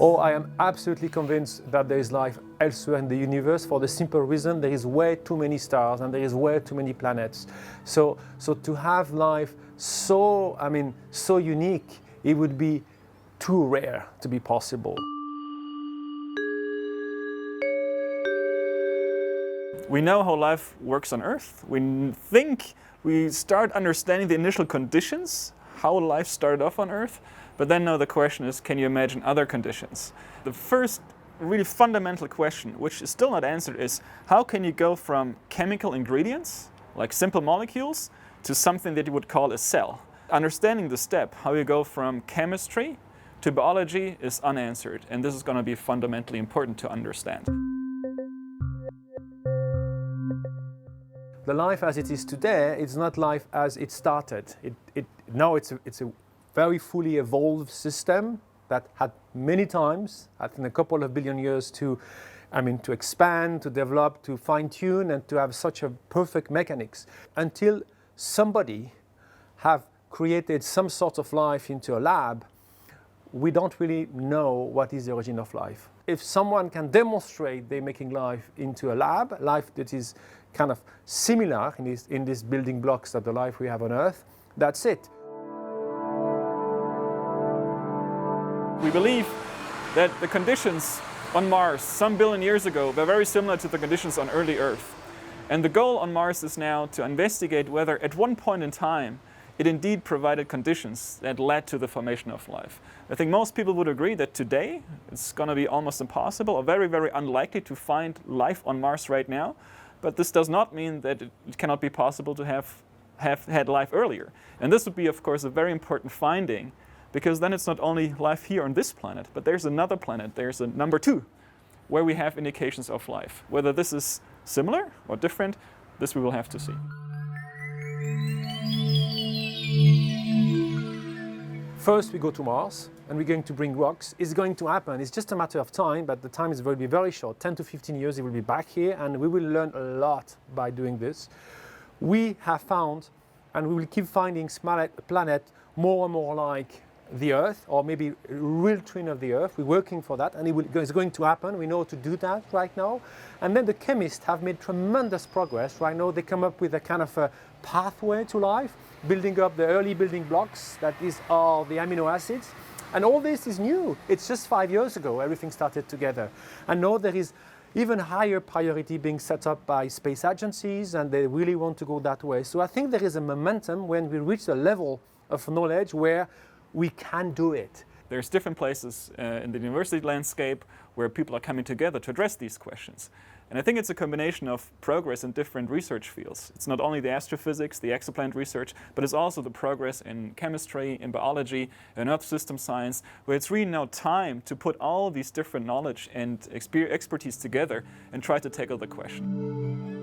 or I am absolutely convinced that there is life elsewhere in the universe for the simple reason there is way too many stars and there is way too many planets. So to have life so unique, it would be too rare to be possible. We know how life works on Earth. We think we start understanding the initial conditions, how life started off on Earth. But then now the question is, can you imagine other conditions? The first really fundamental question, which is still not answered, is how can you go from chemical ingredients, like simple molecules, to something that you would call a cell? Understanding the step, how you go from chemistry to biology, is unanswered. And this is going to be fundamentally important to understand. The life as it is today is not life as it started. Now it's a very fully evolved system that had many times, in a couple of billion years, to expand, to develop, to fine-tune, and to have such a perfect mechanics. Until somebody have created some sort of life into a lab, we don't really know what is the origin of life. If someone can demonstrate they're making life into a lab, life that is kind of similar in these building blocks of the life we have on Earth, that's it. We believe that the conditions on Mars some billion years ago were very similar to the conditions on early Earth. And the goal on Mars is now to investigate whether at one point in time it indeed provided conditions that led to the formation of life. I think most people would agree that today it's going to be almost impossible or very, very unlikely to find life on Mars right now. But this does not mean that it cannot be possible to have had life earlier. And this would be, of course, a very important finding, because then it's not only life here on this planet, but there's another planet, there's a number 2, where we have indications of life. Whether this is similar or different, this we will have to see. First we go to Mars and we're going to bring rocks. It's going to happen, it's just a matter of time, but the time is going to be very short, 10 to 15 years it will be back here, and we will learn a lot by doing this. We have found, and we will keep finding planet more and more like the Earth, or maybe a real twin of the Earth. We're working for that, and it's going to happen. We know how to do that right now. And then the chemists have made tremendous progress. Right now they come up with a kind of a pathway to life, building up the early building blocks, that is all the amino acids. And all this is new. It's just 5 years ago everything started together. And now there is even higher priority being set up by space agencies, and they really want to go that way. So I think there is a momentum when we reach a level of knowledge where we can do it. There's different places in the university landscape where people are coming together to address these questions. And I think it's a combination of progress in different research fields. It's not only the astrophysics, the exoplanet research, but it's also the progress in chemistry, in biology, in earth system science, where it's really now time to put all these different knowledge and expertise together and try to tackle the question.